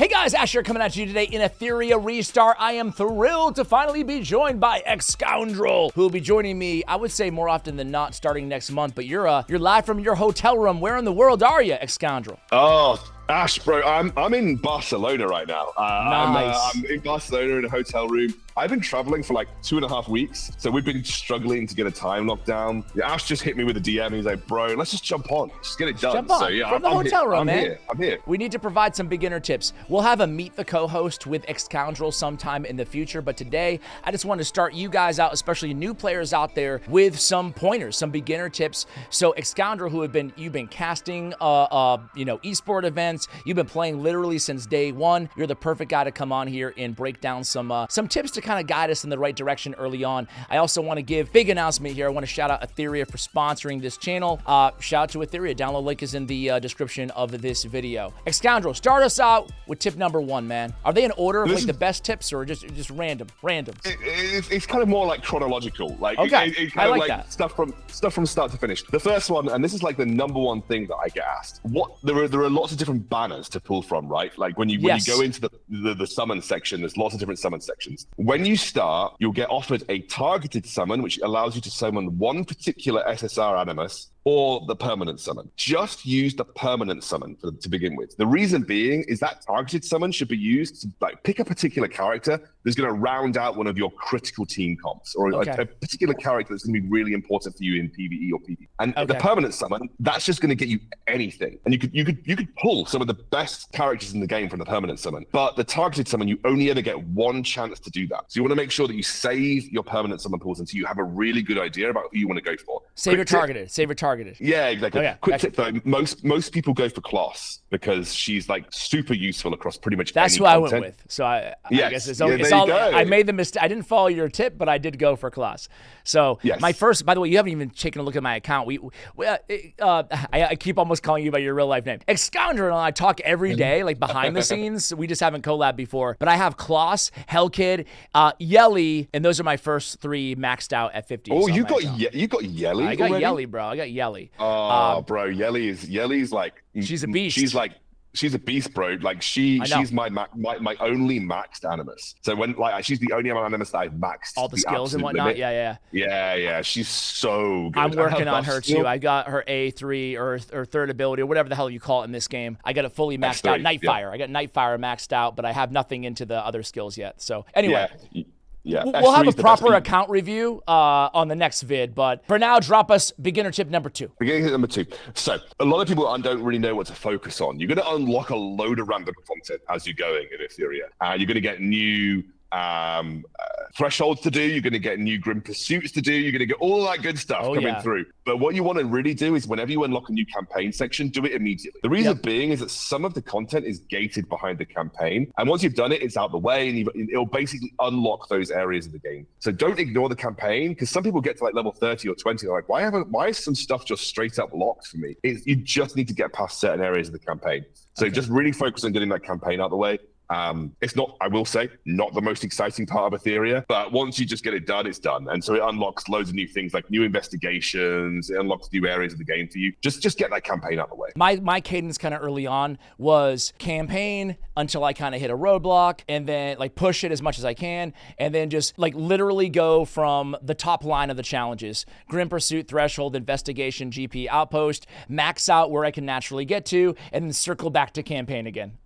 Hey guys, Asher coming at you today in Etheria Restart. I am thrilled to finally be joined by Scoundrel, who will be joining me, I would say more often than not, starting next month. But you're live from your hotel room. Where in the world are you, Scoundrel? Oh, Ash, bro, I'm in Barcelona right now. Nice. I'm in Barcelona in a hotel room. I've been traveling for like 2.5 weeks, so we've been struggling to get a time lockdown. Ash just hit me with a DM. He's like, "Bro, let's just jump on, just get it done." Jump on. So yeah, From the hotel room, man. I'm here. We need to provide some beginner tips. We'll have a meet the co-host with Scoundrel sometime in the future, but today I just want to start you guys out, especially new players out there, with some pointers, some beginner tips. So Scoundrel, you've been casting, esport events. You've been playing literally since day one. You're the perfect guy to come on here and break down some tips to kind of guide us in the right direction early on. I also want to give big announcement here. I want to shout out Etheria for sponsoring this channel. Shout out to Etheria. Download link is in the description of this video. Scoundrel, start us out with tip number one, man. Are they in order of like the best tips or just random? It's kind of more like chronological. Like okay, it's I kind like of that. stuff from start to finish. The first one, and this is like the number one thing that I get asked. There are lots of different banners to pull from, right? Like when you go into the summon section, there's lots of different summon sections. When you start, you'll get offered a targeted summon, which allows you to summon one particular SSR animus or the permanent summon. Just use the permanent summon to begin with. The reason being is that targeted summon should be used to like pick a particular character that's going to round out one of your critical team comps, or a particular character that's going to be really important for you in PvE or PvP. And the permanent summon, that's just going to get you anything. And you could pull some of the best characters in the game from the permanent summon. But the targeted summon, you only ever get one chance to do that. So you want to make sure that you save your permanent summon pools until you have a really good idea about who you want to go for. Save your targeted. Yeah, exactly. Okay, Quick tip though, most people go for Kloss because she's like super useful across pretty much That's any who content. I went with. So I guess it's there you go. I made the mistake. I didn't follow your tip, but I did go for Kloss. So my first, by the way, you haven't even taken a look at my account. I keep almost calling you by your real life name. Scoundrel and I talk every day, like behind the scenes. We just haven't collabed before. But I have Kloss, Hellkid, Yelly, and those are my first three maxed out at 50. Oh, you got Yelly? I got already? Yelly, bro. I got Yelly. Oh, bro, Yelly's like she's a beast. She's a beast, bro. Like she's my only maxed animus. So when she's the only animus that I've maxed all the skills and whatnot. Limit. Yeah. She's so good. I'm working on her too. I got her A3 or third ability or whatever the hell you call it in this game. I got it fully maxed out. Nightfire. I got Nightfire maxed out, but I have nothing into the other skills yet. So anyway. Yeah, we'll have a proper account review on the next vid, but for now, drop us beginner tip number two. Beginner tip number two. So a lot of people don't really know what to focus on. You're going to unlock a load of random content as you're going in Etheria. You're going to get new thresholds to do. You're going to get new grim pursuits to do. You're going to get all that good stuff coming through. But what you want to really do is whenever you unlock a new campaign section, do it immediately. The reason being is that some of the content is gated behind the campaign. And once you've done it, it's out the way and it'll basically unlock those areas of the game. So don't ignore the campaign, because some people get to like level 30 or 20. They're like, why is some stuff just straight up locked for me? You just need to get past certain areas of the campaign. So just really focus on getting that campaign out the way. It's not, I will say, not the most exciting part of Etheria, but once you just get it done, it's done. And so it unlocks loads of new things like new investigations. It unlocks new areas of the game for you. Just get that campaign out of the way. My cadence kind of early on was campaign until I kind of hit a roadblock, and then like push it as much as I can, and then just like literally go from the top line of the challenges: Grim Pursuit, Threshold, Investigation, GP, Outpost, max out where I can naturally get to, and then circle back to campaign again,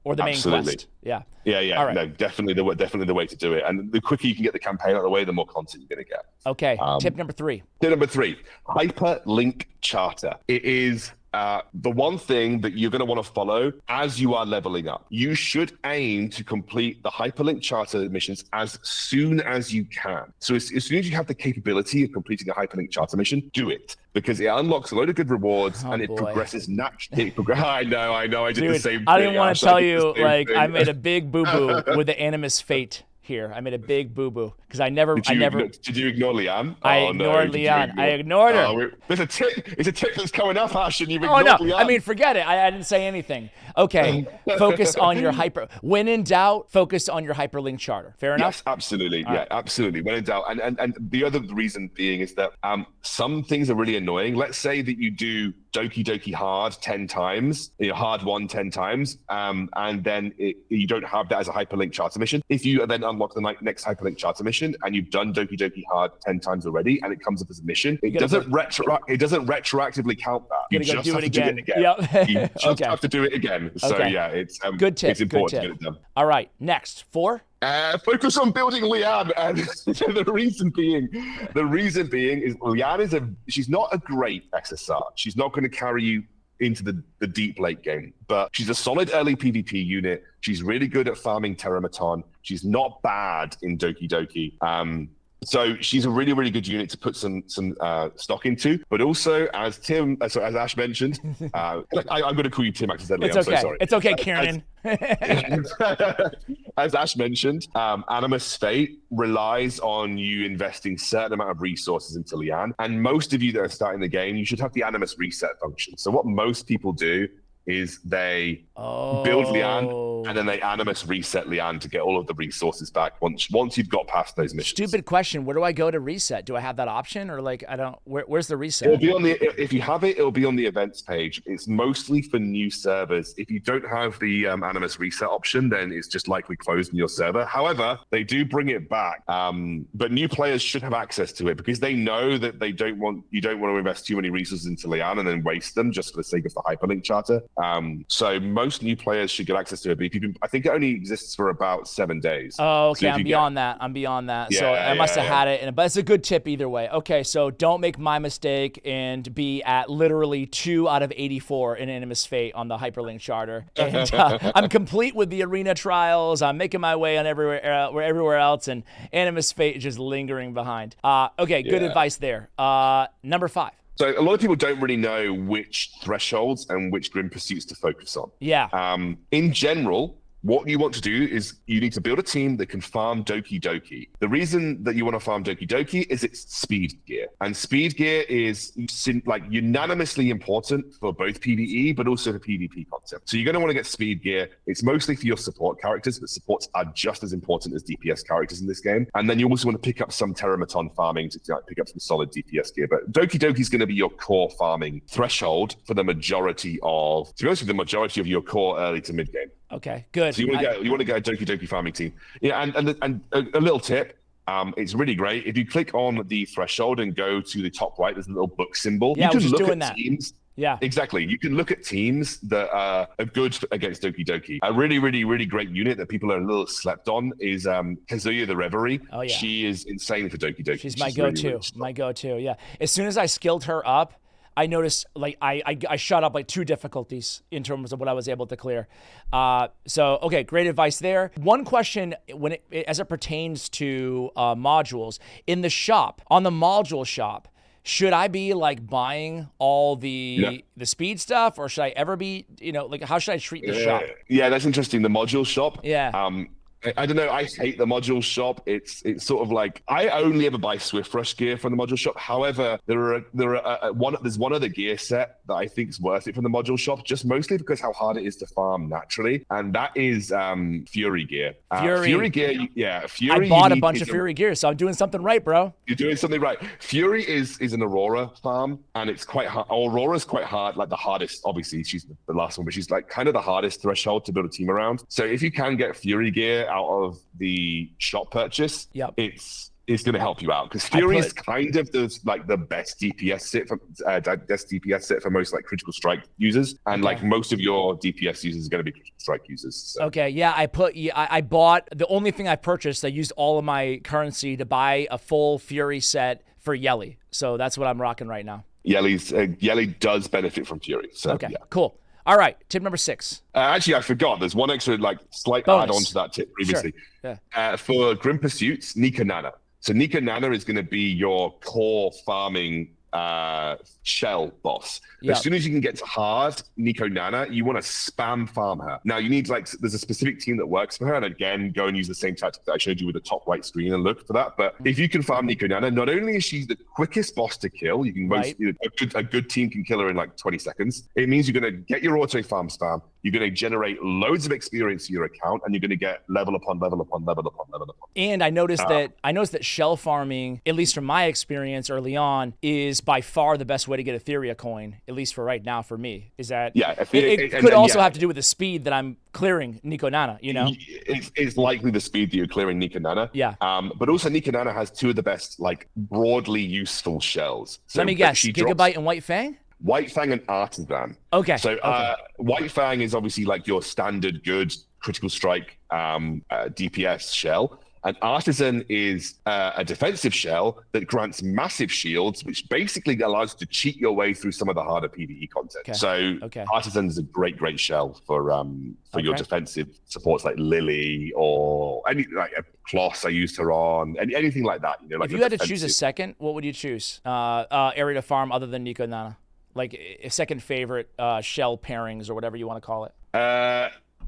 or the main quest. Yeah. All right. No, definitely the way to do it. And the quicker you can get the campaign out of the way, the more content you're going to get. Okay. Tip number three. Hyperlink charter. It is the one thing that you're going to want to follow as you are leveling up. You should aim to complete the hyperlink charter missions as soon as you can. So as soon as you have the capability of completing a hyperlink charter mission, do it, because it unlocks a load of good rewards and it progresses naturally. I know. I did the same thing. I didn't want to tell you, like, I made a big boo-boo with the Animus Fate here. I made a big boo-boo because I never. Did you ignore Liane? I ignored Liane. I ignored her. There's a tip. It's a tip that's coming up, Ash, and you've Oh ignored no! Liane. I mean, forget it. I didn't say anything. Okay, focus on your hyper. When in doubt, focus on your hyperlink charter. Fair enough. Yes, absolutely. Absolutely. When in doubt, and the other reason being is that some things are really annoying. Let's say that you do Doki Doki hard 10 times, hard 1 10 times, and then you don't have that as a hyperlink charter mission. If you then unlock the next hyperlink charter mission and you've done Doki Doki hard 10 times already and it comes up as a mission, it doesn't retroactively count that. You just have to do it again. Yep. You just have to do it again. So yeah, it's good tip. It's important to get it done. All right, next 4. Focus on building Liane, and the reason being is Liane she's not a great SSR. She's not going to carry you into the deep late game, but she's a solid early PvP unit. She's really good at farming Terramaton. She's not bad in Doki Doki. So she's a really, really good unit to put some stock into. But also, as Ash mentioned, I'm going to call you Tim accidentally. It's I'm okay. so sorry. It's okay, Kieran. As Ash mentioned, Animus Fate relies on you investing a certain amount of resources into Liane. And most of you that are starting the game, you should have the Animus reset function. So what most people do is they build Liane and then they Animus reset Liane to get all of the resources back once you've got past those missions. Stupid question. Where do I go to reset? Do I have that option, or like I don't? Where's the reset? It'll be on if you have it, it'll be on the events page. It's mostly for new servers. If you don't have the Animus reset option, then it's just likely closed in your server. However, they do bring it back, but new players should have access to it because they know that you don't want to invest too many resources into Liane and then waste them just for the sake of the hyperlink charter. So most new players should get access to it. But I think it only exists for about 7 days. Oh, okay. So I'm beyond that. Yeah, so I must have had it. But it's a good tip either way. Okay, so don't make my mistake and be at literally 2 out of 84 in Animus Fate on the hyperlink charter. And I'm complete with the arena trials. I'm making my way on everywhere else, and Animus Fate is just lingering behind. Okay, good advice there. Number 5. So a lot of people don't really know which thresholds and which grim pursuits to focus on. Yeah. In general, what you want to do is you need to build a team that can farm Doki Doki. The reason that you want to farm Doki Doki is it's speed gear. And speed gear is like unanimously important for both PvE, but also for PvP concept. So you're going to want to get speed gear. It's mostly for your support characters, but supports are just as important as DPS characters in this game. And then you also want to pick up some Terramaton farming to pick up some solid DPS gear. But Doki Doki is going to be your core farming threshold for the majority of your core early to mid game. Okay, good. So you want to get a Doki Doki farming team. Yeah, and a little tip. It's really great. If you click on the threshold and go to the top right, there's a little book symbol. Yeah, you can look at teams. Yeah, exactly. You can look at teams that are good against Doki Doki. A really, really, really great unit that people are a little slept on is Kazuya the Reverie. Oh yeah, she is insane for Doki Doki. She's my go-to. Really, really my go-to. Yeah. As soon as I skilled her up, I noticed like I shot up like 2 difficulties in terms of what I was able to clear. So okay, great advice there. One question as it pertains to modules in the shop, on the module shop, should I be like buying all the speed stuff, or should I ever be, like how should I treat the shop? Yeah, that's interesting. The module shop. Yeah. I don't know. I hate the module shop. It's sort of like I only ever buy Swift Rush gear from the module shop. However, there's one other gear set that I think is worth it from the module shop, just mostly because how hard it is to farm naturally, and that is Fury gear. Fury gear, yeah. Fury. I bought a bunch of Fury gear, so I'm doing something right, bro. You're doing something right. Fury is an Aurora farm, and it's quite hard. Aurora's quite hard, like the hardest. Obviously, she's the last one, but she's like kind of the hardest threshold to build a team around. So if you can get Fury gear out of the shop purchase, it's going to help you out, because Fury is kind of the best DPS set for most like critical strike users, and like most of your DPS users are going to be critical strike users. So. Okay, yeah, I bought the only thing I purchased. I used all of my currency to buy a full Fury set for Yelly, so that's what I'm rocking right now. Yelly does benefit from Fury. So, okay, cool. All right, tip number 6. Actually, I forgot. There's one extra slight add-on to that tip previously. Sure. Yeah. For Grim Pursuits, Nika Nana. So Nika Nana is going to be your core farming Shell boss. Yep. As soon as you can get to hard Nico Nana, you want to spam farm her. Now you need there's a specific team that works for her, and again, go and use the same tactic that I showed you with the top right screen and look for that. But if you can farm Nico Nana, not only is she the quickest boss to kill, you can a good team can kill her in like 20 seconds. It means you're going to get your auto farm spam. You're going to generate loads of experience to your account, and you're going to get level upon level upon level upon level upon. And I noticed that shell farming, at least from my experience early on, is by far the best way to get Etheria coin, at least for right now for me. Is that it could also have to do with the speed that I'm clearing Nico Nana, you know? It's likely the speed that you're clearing Nico Nana. Yeah. But also Nico Nana has two of the best, like, broadly useful shells. So let me guess, Gigabyte and White Fang? White Fang and Artisan. Okay. So White Fang is obviously like your standard good critical strike DPS shell. And Artisan is a defensive shell that grants massive shields, which basically allows you to cheat your way through some of the harder PvE content. Okay. So Artisan is a great shell for your defensive supports like Lily or any like a Kloss I used her on, anything like that. You know, like if you had to choose a second, what would you choose? Area to farm other than Nico Nana, like a second favorite shell pairings or whatever you want to call it.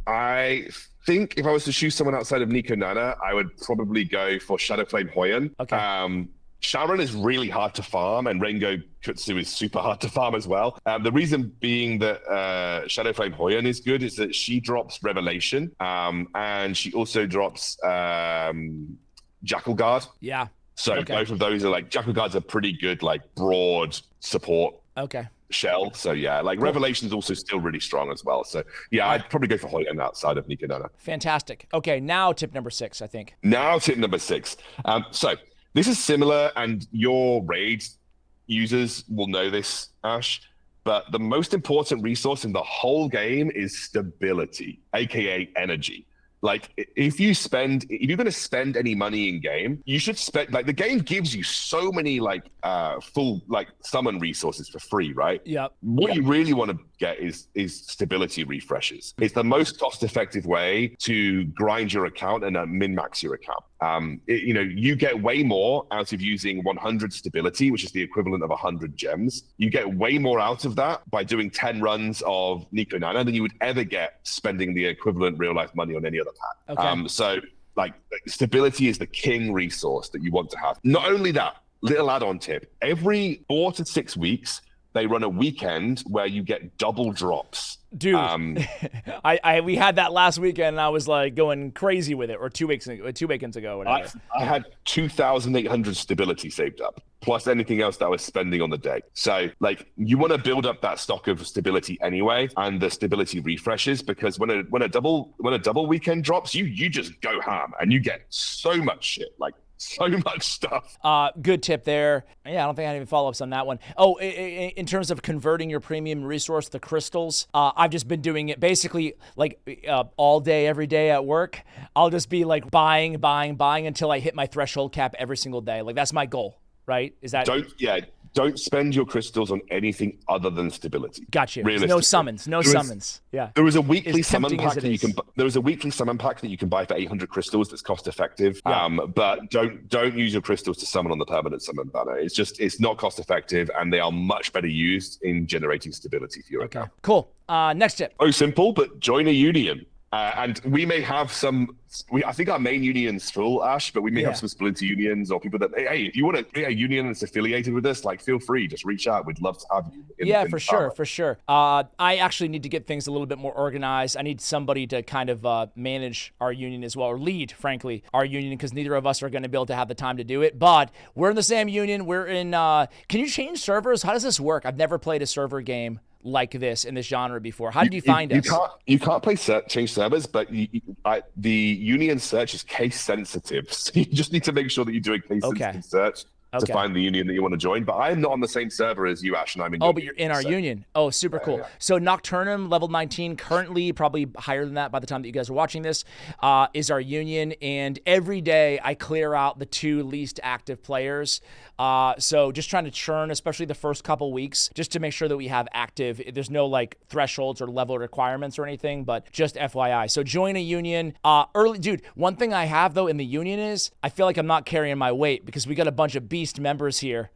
I think if I was to choose someone outside of Nico Nana, I would probably go for Shadowflame Hoyen. Okay. Sharon is really hard to farm, and Rengo Kutsu is super hard to farm as well. The reason being that Shadowflame Hoyen is good is that she drops Revelation, and she also drops Jackal Guard. Yeah. So both of those are like, Jackal Guard's a pretty good, like, broad support. Okay. Shell. So yeah, like Revelation's also still really strong as well. So yeah, I'd probably go for Hoyen outside of Nico Nana. Fantastic. Okay, now tip number 6, I think. Now tip number 6. So this is similar, and your raid users will know this, Ash, but the most important resource in the whole game is stability, aka energy. Like, if you're going to spend any money in game, you should spend, like, the game gives you so many, like, full, like, summon resources for free, right? Yep. What you really want to get is stability refreshes. It's the most cost-effective way to grind your account and min-max your account. You get way more out of using 100 stability, which is the equivalent of 100 gems. You get way more out of that by doing 10 runs of Nico Nana than you would ever get spending the equivalent real-life money on any other pack. Okay. So, like, stability is the king resource that you want to have. Not only that, little add-on tip. Every 4 to 6 weeks, they run a weekend where you get double drops. Dude, we had that last weekend, and I was like going crazy with it, or 2 weekends ago, whatever. I had 2,800 stability saved up, plus anything else that I was spending on the day. So, like, you want to build up that stock of stability anyway, and the stability refreshes, because when a double weekend drops, you just go ham, and you get so much shit, like, so much stuff. Good tip there. Yeah, I don't think I had any follow-ups on that one. Oh, in terms of converting your premium resource, the crystals, I've just been doing it basically like all day, every day at work. I'll just be like buying until I hit my threshold cap every single day. Like, that's my goal, right? Is that... Don't spend your crystals on anything other than stability. Got you. No summons. Yeah. There is a weekly summon pack that you can. There is a weekly summon pack that you can buy for 800 crystals. That's cost effective. Yeah. But don't use your crystals to summon on the permanent summon banner. It's not cost effective, and they are much better used in generating stability for your account. Cool. Next tip. Oh, simple, but join a union. And we may have I think our main union's full, Ash, but we may have some splinter unions or people that, hey, if you want to create a union that's affiliated with us, like, feel free, just reach out. We'd love to have you. For sure. I actually need to get things a little bit more organized. I need somebody to kind of manage our union as well, or lead, frankly, our union, because neither of us are going to be able to have the time to do it. But we're in the same union. We're in, can you change servers? How does this work? I've never played a server game like this in this genre before. How did you find us? You can't change servers, but the union search is case sensitive. So you just need to make sure that you're doing case sensitive search to find the union that you want to join. But I am not on the same server as you, Ash, and I'm in. But you're in our union. Oh, super cool. Yeah. So Nocturnum, level 19, currently probably higher than that by the time that you guys are watching this, is our union. And every day I clear out the 2 least active players. So just trying to churn, especially the first couple weeks, just to make sure that we have active. There's no like thresholds or level requirements or anything, but just FYI. So join a union early. Dude, one thing I have though in the union is I feel like I'm not carrying my weight, because we got a bunch of beast members here,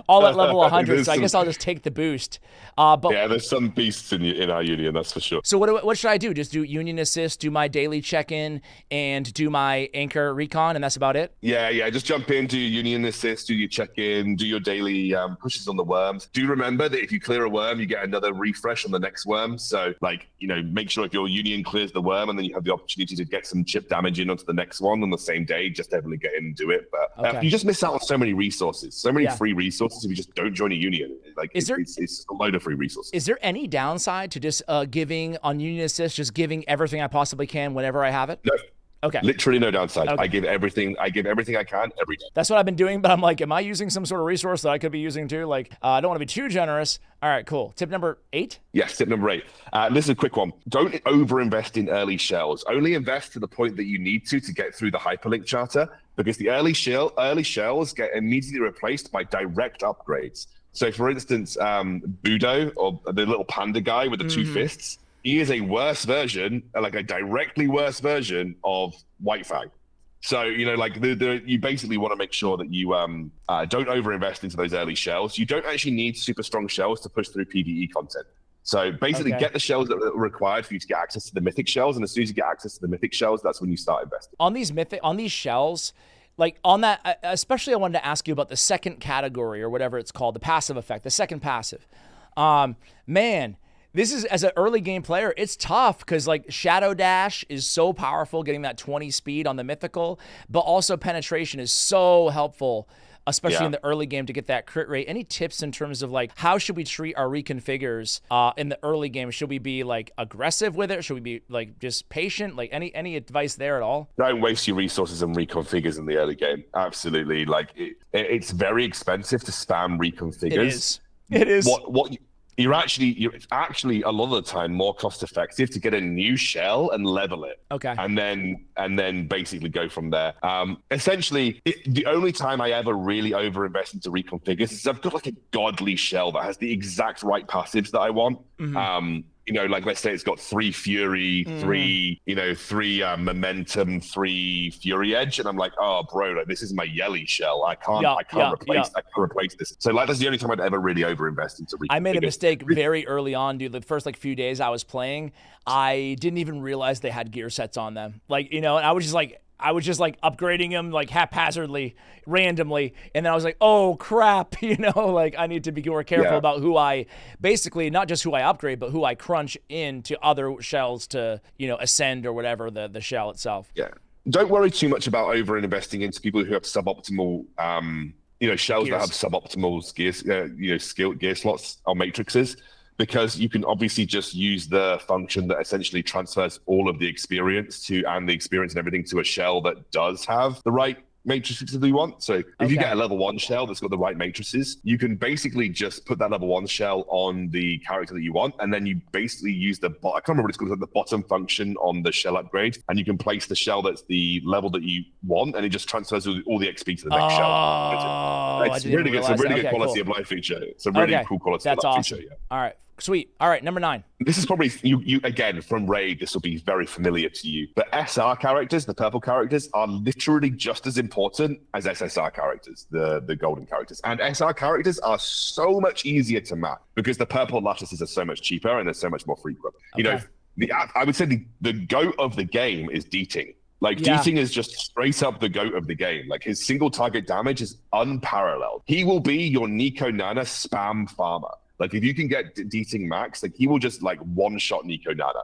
all at level 100. So I guess I'll just take the boost. But yeah, there's some beasts in our union, that's for sure. So what should I do? Just do union assist, do my daily check-in, and do my anchor recon, and that's about it? Yeah. Just jump in, do your union assist, do your check-in, do your daily pushes on the worms. Do remember that if you clear a worm, you get another refresh on the next worm. So, like, make sure if your union clears the worm, and then you have the opportunity to get some chip damage in onto the next one on the same day, just definitely get in and do it. But you just miss out on so many resources, so many free resources if you just don't join a union. Like, it's a load of free resources. Is there any downside to just giving on union assist, just giving everything I possibly can whenever I have it? No. Okay. Literally no downside. Okay. I give everything I can every day. That's what I've been doing, but I'm like, am I using some sort of resource that I could be using too? Like, I don't want to be too generous. All right, cool. Tip number 8? Yes, tip number 8. This is a quick one. Don't overinvest in early shells. Only invest to the point that you need to get through the hyperlink charter, because the early shells get immediately replaced by direct upgrades. So, for instance, Budo, or the little panda guy with the 2 fists, he is a worse version, like a directly worse version of White Fang. So, you basically want to make sure that you don't overinvest into those early shells. You don't actually need super strong shells to push through PvE content. So basically get the shells that are required for you to get access to the mythic shells. And as soon as you get access to the mythic shells, that's when you start investing. On these shells, like on that, especially I wanted to ask you about the second category or whatever it's called, the passive effect, the second passive. Man, this is, as an early game player, it's tough because like Shadow Dash is so powerful, getting that 20 speed on the mythical, but also penetration is so helpful, especially in the early game, to get that crit rate. Any tips in terms of like, how should we treat our reconfigures in the early game? Should we be like aggressive with it? Should we be like just patient? Like any advice there at all? Don't waste your resources on reconfigures in the early game. Absolutely. Like it's very expensive to spam reconfigures. It is. It's actually a lot of the time more cost effective to get a new shell and level it. Okay. And then basically go from there. Essentially, the only time I ever really overinvest into reconfigures is I've got like a godly shell that has the exact right passives that I want. Like let's say it's got 3 Fury, 3 Momentum, 3 Fury Edge, and I'm like, oh bro, like this is my Yelly shell. I can't replace this. So like that's the only time I'd ever really overinvest into reconfigures. I made a mistake very early on, dude. The first like few days I was playing, I didn't even realize they had gear sets on them. Like, and I was just like upgrading them like haphazardly, randomly. And then I was like, oh crap, like I need to be more careful about who I, basically not just who I upgrade, but who I crunch into other shells to, ascend or whatever the shell itself. Yeah. Don't worry too much about over-investing into people who have suboptimal, shells gears that have suboptimal gear slots or matrices. Because you can obviously just use the function that essentially transfers all of the experience and everything to a shell that does have the right matrices that you want. So if you get a level 1 shell that's got the right matrices, you can basically just put that level 1 shell on the character that you want, and then you basically use I can't remember what it's called, like the bottom function on the shell upgrade, and you can place the shell that's the level that you want, and it just transfers all the XP to the next shell. It's really good. It's a really good quality of life feature. It's a really cool quality of life feature. Yeah. All right. Sweet. All right, number 9. This is probably, you again, from Raid, this will be very familiar to you. But SR characters, the purple characters, are literally just as important as SSR characters, the golden characters. And SR characters are so much easier to map because the purple lattices are so much cheaper and they're so much more frequent. Okay. I would say the GOAT of the game is Deeting. Like, Deeting is just straight up the GOAT of the game. Like, his single target damage is unparalleled. He will be your Nico Nana spam farmer. Like, if you can get Deeting max, like, he will just, like, one-shot Nico Nana.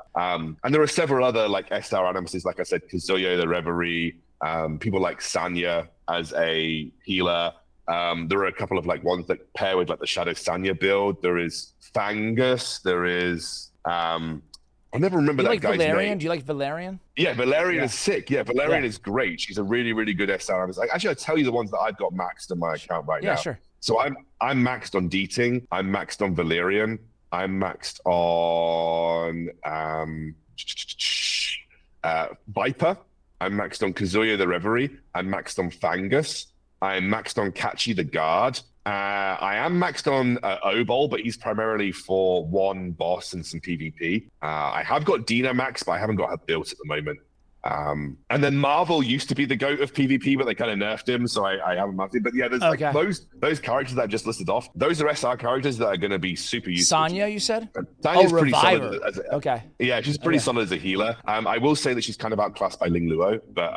And there are several other, like, SR animuses, like I said, Kazuya the Reverie, people like Sanya as a healer. There are a couple of, like, ones that pair with, like, the Shadow Sanya build. There is Fangus. There is... I never remember that guy's name. Do you like Valerian? Yeah, Valerian is sick. Yeah, Valerian is great. She's a really, really good SR. Actually, I'll tell you the ones that I've got maxed on my account right now. Yeah, sure. So I'm maxed on Deeting. I'm maxed on Valerian. I'm maxed on Viper. I'm maxed on Kazuya the Reverie. I'm maxed on Fangus. I'm maxed on Kachi the Guard. I am maxed on Obol, but he's primarily for one boss and some PvP. I have got Dina max, but I haven't got her built at the moment. And then Marvel used to be the GOAT of PvP, but they kind of nerfed him, so I haven't marked it. But yeah, there's like those characters that I've just listed off. Those are SR characters that are going to be super useful. Sonya, you said? Sonya's pretty Reviver. solid. Okay. Yeah, she's pretty solid as a healer. I will say that she's kind of outclassed by Ling Luo, but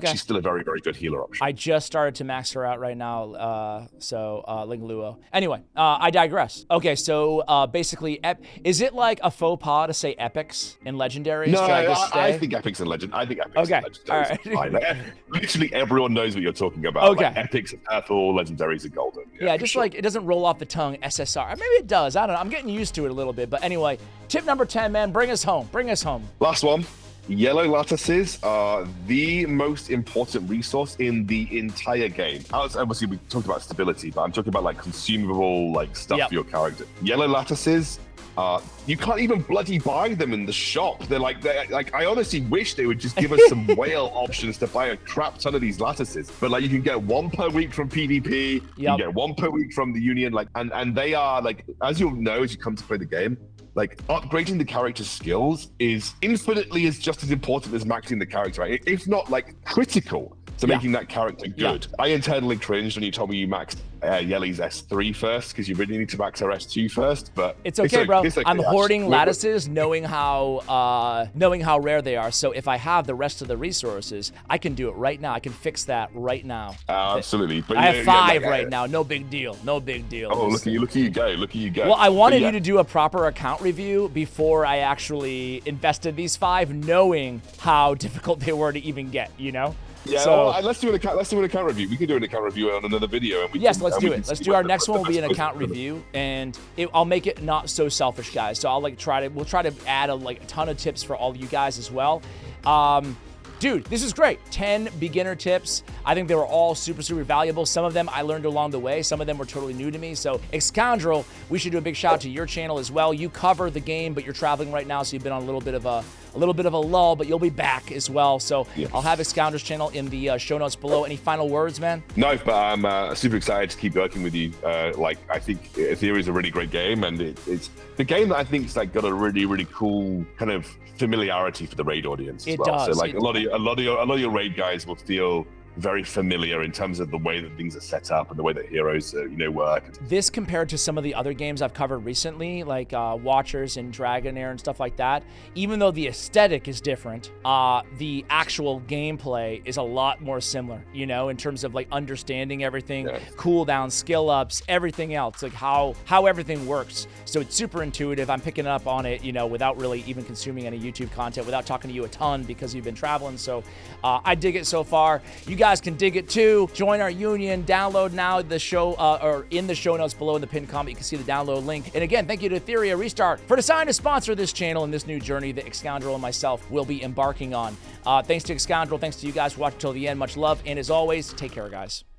she's still a very, very good healer option. I just started to max her out right now, Ling Luo. Anyway, I digress. Okay, so basically, is it like a faux pas to say epics and legendaries? No, I think epics and legend. I think epics and legendaries. All right. Literally everyone knows what you're talking about. Okay. Like, epics are purple, legendaries are golden. Yeah, just like it doesn't roll off the tongue, SSR. Maybe it does. I don't know. I'm getting used to it a little bit. But anyway, tip number 10, man. Bring us home. Bring us home. Last one. Yellow lattices are the most important resource in the entire game. Obviously, we talked about stability, but I'm talking about like consumable like stuff for your character. Yellow lattices, you can't even bloody buy them in the shop. They're like, I honestly wish they would just give us some whale options to buy a crap ton of these lattices. But like, you can get one per week from PvP, you can get one per week from the Union, like, and they are like, as you'll know as you come to play the game, like upgrading the character's skills is infinitely just as important as maxing the character, right? If not like critical to making that character good. I internally cringed when you told me you maxed Yeli's S3 first, because you really need to max her S2 first, but it's okay, bro. I'm hoarding lattices, knowing how rare they are. So if I have the rest of the resources, I can do it right now. I can fix that right now. Absolutely. But I have 5 right now. No big deal. No big deal. Oh, look at you go. Look at you go. Well, I wanted you to do a proper account review before I actually invested these 5, knowing how difficult they were to even get, you know? Yeah, so, let's do an account review. We can do an account review on another video. And let's do it. Let's do our next one. Will be an account review, and I'll make it not so selfish, guys. So I'll we'll try to add a ton of tips for all of you guys as well. Dude, this is great. 10 beginner tips. I think they were all super, super valuable. Some of them I learned along the way. Some of them were totally new to me. So, Excoundrel, we should do a big shout out to your channel as well. You cover the game, but you're traveling right now, so you've been on a little bit of a lull, but you'll be back as well. So, I'll have Excoundrel's channel in the show notes below. Any final words, man? No, but I'm super excited to keep working with you. I think Etheria is a really great game, and it's the game that I think's like got a really, really cool kind of familiarity for the raid audience as well. Does. So like a lot of your raid guys will feel very familiar in terms of the way that things are set up and the way that heroes work. This compared to some of the other games I've covered recently, like Watchers and Dragonair and stuff like that, even though the aesthetic is different, the actual gameplay is a lot more similar, in terms of like understanding everything, cooldown, skill ups, everything else, like how everything works. So it's super intuitive. I'm picking up on it, without really even consuming any YouTube content, without talking to you a ton because you've been traveling. So I dig it so far. You guys can dig it too. Join our union. Download now the show, or in the show notes below in the pinned comment, you can see the download link. And again, thank you to Etheria Restart for deciding to sponsor this channel and this new journey that Excoundrel and myself will be embarking on. Thanks to Excoundrel. Thanks to you guys for watching till the end. Much love. And as always, take care, guys.